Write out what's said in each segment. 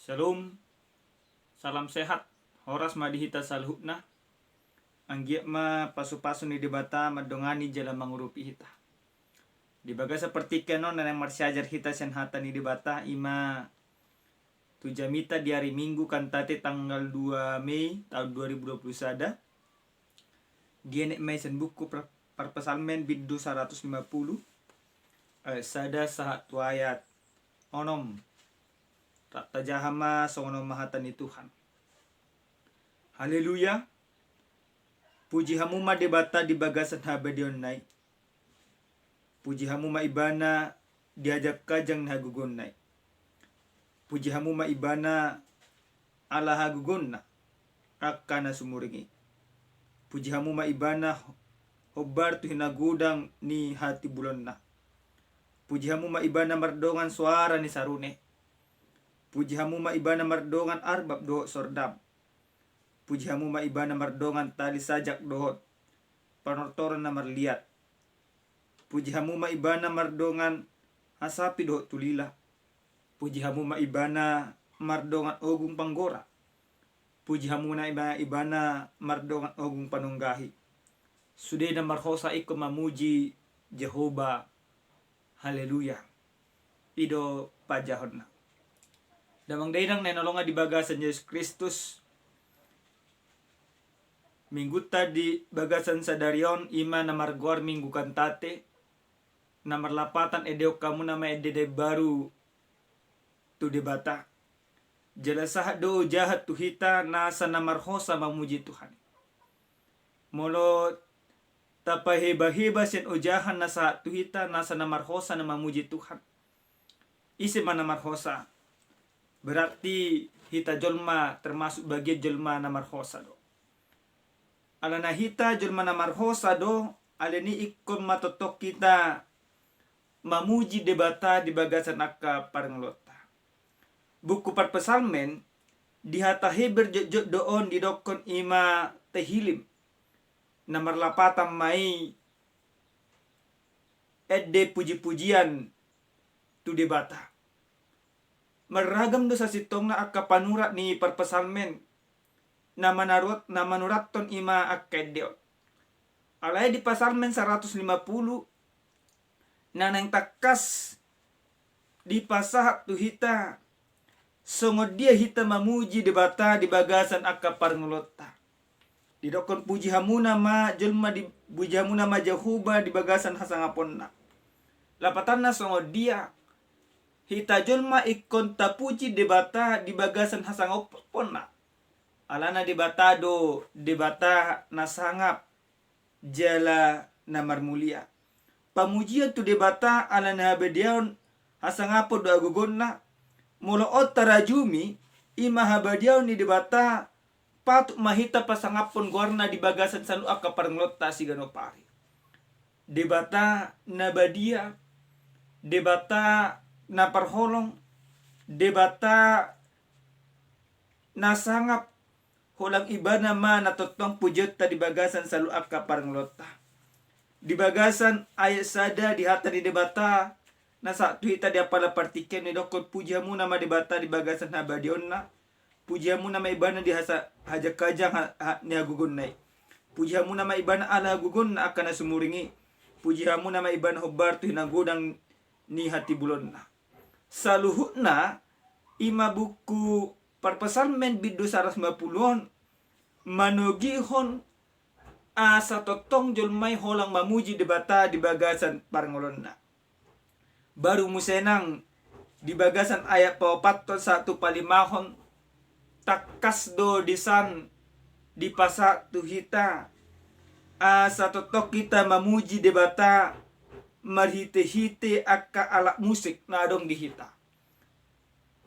Shalom, salam sehat. Horas madihita salhutna. Anggiak ma pasu-pasu ni debata madongani jalan mangurupi hita. Dibaga seperti kenon dan yang marsiajar hita senhata ni debata ima tujamita di hari Minggu kantate tanggal 2 Mei tahun 2021 sada. Dienek mai sen buku perpesalmen biddu 150 sada satu ayat onom tak tajahama songono mahatani Tuhan. Haleluya. Puji hamuma debata di bagasan habadion nai. Puji hamuma ibana diajak kajang hagugon nai. Puji hamuma ibana ala hagugonna akana sumuringi. Puji hamuma ibana hobar tu hinagudang ni hati bulonna. Puji hamuma ibana mardongan suara ni sarune. Puji hamuma ibana mardongan arbab do sordam. Puji hamuma ibana mardongan tali sajak dohot panortoran na marliat. Puji hamuma ibana mardongan hasapi dohot tulila. Puji hamuma ibana mardongan ogung panggora. Puji hamuna ibana mardongan ogung panunggahi. Sudena marhosa iko mamuji Jehovah. Haleluya. Ido pajahonna. Damang dainang nenolonga di bagasan Yesus Kristus. Minggu tadi bagasan sadarion ima namar guar minggu kantate. Namar lapatan edeo kamu nama edede baru tu debata. Jelasah do jahat tu hita nasa namar hosa mamuji Tuhan. Molo tapa heba-heba sen ujahan nasa tu hita nasa namar hosa na mamuji Tuhan. Isi mana namar hosa. Berarti hita jolma termasuk bagian jolma namar hosa do. Alana hita jolma namar hosa do, alani ikon matotok kita mamuji debata di bagasan akka parenglota. Buku perpesalmen dihata heber jod doon didokon ima tehilim. Namar lapatan mai edde puji-pujian tu debata. Meragam dosa sitong na akka panurat ni perpesalmen na manuratton ima akkedeo. Alay di pasalmen 150 na nang takas di pasah tu hita songod dia hita mamuji debata di bagasan akka parngulota. Didokon puji hamuna ma jelma di puji hamuna ma Jehovah di bagasan hasangaponna. Lapatanna songod dia hita jelma ikon tapuji debata di bagasan hasangaponna. Alana debata do debata nasangap jala namar mulia. Pamujian tu debata alana habediaon hasangapo do agugonna. Mula tarajumi ima habadiaon ni debata patuk mahita pasangapon guarna di bagasan salu akka parenglota siganopari. Debata nabadia, debata na parholong, debata nasangap hulang ibana ma natotong pujota di bagasan salu akka parenglota. Di bagasan ayat sada di hata di debata nasa tuita dia pala partiken ni dokon puji hamuna ma debata di bagasan habadionna. Puji hamuna ma ibana di hasa hajak kajang ni hagugun nai. Puji hamuna ma ibana ala hagugun na akan sumuringi. Puji hamuna ma ibana hobar tu hinagudang ni hati bulonna. Saluhutna ima buku perpesalmen biddu 150 manogihon asa totong jolmai holang mamuji debata di bagasan parngolonna. Baru musenang di bagasan ayat pawapaton 1 takas do disan di pasak tu hita asa totok kita mamuji debata marhite-hite akka alat musik na adong di hita.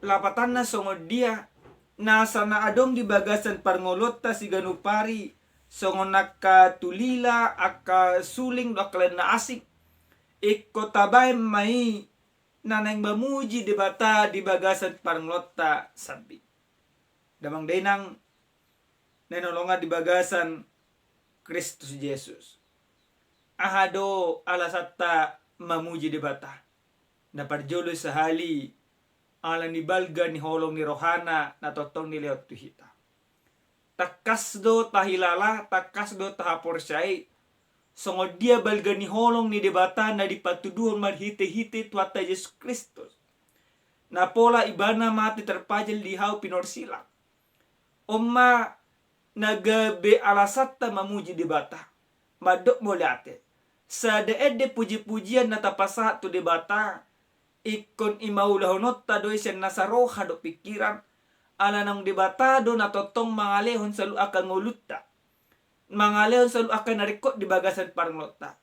Lapatanna songod dia nasa na adong di bagasan parngolota si ganupari songon nakka tulila akka suling do aklan na asik ikko tabay mai nanang mamuji debata di bagasan parngolota sabi. Damang dainang nenolonga di bagasan Kristus Yesus. Ahado alasata mamuji debata. Naparjolo sahali Ala ni balga ni holong ni rohana na totong ni leot tu hita. Takas do tahilala, takas do tahaporsai. Songo dia balga ni holong ni debata na dipatuduhon marhite-hite tuata Yesus Kristus. Na pola ibana mati terpajal di hau pinorsila. Oma nagabe alasatta mamuji debata. Madok moliate. Sa deede puji-pujian na tapasa tu debata. Ikon imaulahonot tadoy siya nasaroha do pikiran. Ala nang debatado na totong mangalehon salu akan ngulutta. Mangalehon salu akan narikot di bagasan parnglota.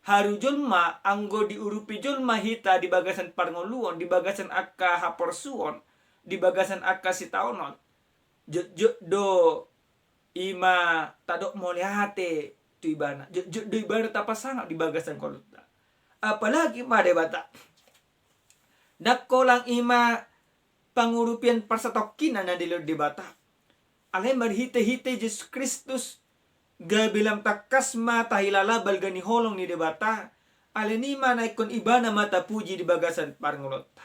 Haru julma anggo diurupi julma hita di bagasan parngoluon, di bagasan akka haporsuon, di bagasan akka sitaonon. Jod do ima tadok moliate tu ibana. Jod do ibana tapasanga di bagasan kolutta. Apalagi ma debata. Dakko lang ima pangurupian parsatokinan na dilo debata. Alay marhite-hite Jesus Kristus gabilang takas mata hilala balgani holong ni debata. Alay ni mana ikon iba na mata puji di bagasan parngulota.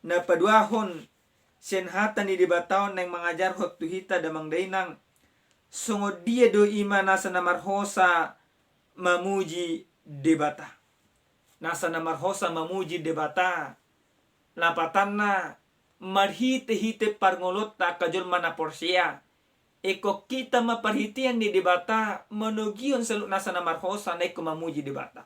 Napaduahon senhatan ni debataon nang mangajar hot tuhita damang dainang. Sungod dia do ima nasa namarhosa mamuji debata. Nasa namarhosa mamuji debata. Lapatan na marhite-hite parngolota kajol mana porsia. Eko kita maparhitian ni debata manugion salu nasa namarhosa na iko mamuji debata.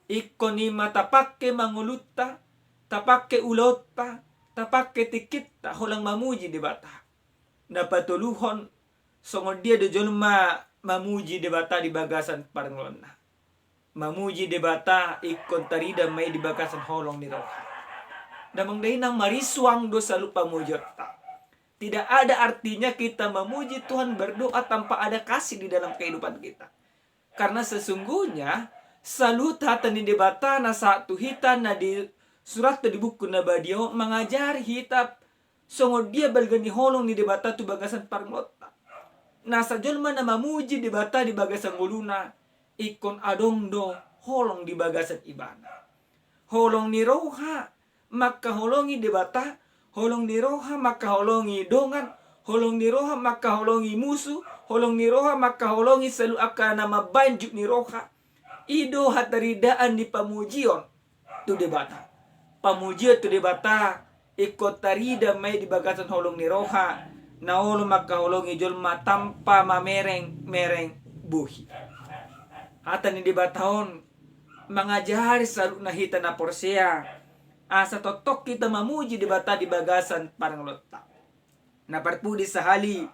Iko ni matapake manguluta, tapake ulota, tapake tikita holang mamuji debata. Napatuluhon songod dia do jolma mamuji debata di bagasan parngolona. Mamuji debata ikon tarida may di bagasan holong ni roha. Damang dahinang mariswang do sa lupa mujota. Tidak ada artinya kita memuji Tuhan berdoa tanpa ada kasih di dalam kehidupan kita. Karena sesungguhnya salut hatan di debata na satu hitan na di surat di buku na badio mengajar hitap songod dia balgani holong ni debata tu bagasan parngota. Nasa jolma na mamuji debata di bagasan guluna ikon adong do holong di bagasan ibana. Holong ni roha maka holongi debata, holong ni roha maka holongi dongan, holong ni roha maka holongi musuh, holong ni roha maka holongi selalu akan nama banjuk ni roha. Ido hataridaan di pamujion tu debata. Pamujion tu debata ikut tarida may di bagasan holong ni roha. Na holong maka holongi jolma tanpa mamereng buhi. Hata ni debatahon mangajari selalu nahita na porsea. Asa totok kita mamuji debata di bagasan paranglotta. Na parpudi sahali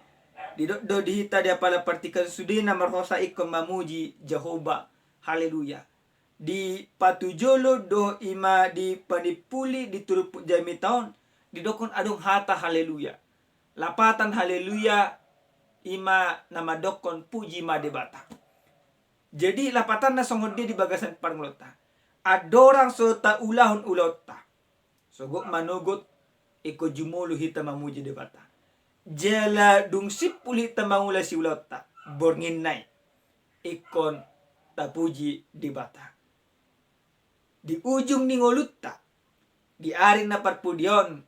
do dihita dia pala partikan sudina marhosa ikon mamuji Jehovah. Haleluya. Di patujolo do ima di panipuli di turup jami taon di dokon adong hata haleluya. Lapatan haleluya ima nama dokon puji ma debata. Jadi lapatan na songod dia di bagasan paranglotta. Adorang so ta ulahon ulota. Sogok manugot iko jumulu hita mamuji debata. Jela dungsip uli hita mangula si ulota. Borngin nai. Ikon tapuji debata. Di ujung ni ngolutta. Di aring na parpudion.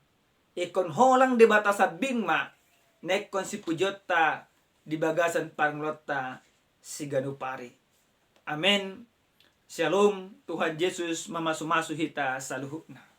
Ikon holang debata sa bingma. Nekon si pujota di bagasan paranglotta si ganupari. Amen. Shalom, Tuhan Yesus mamasu-masu hita sa luhukna.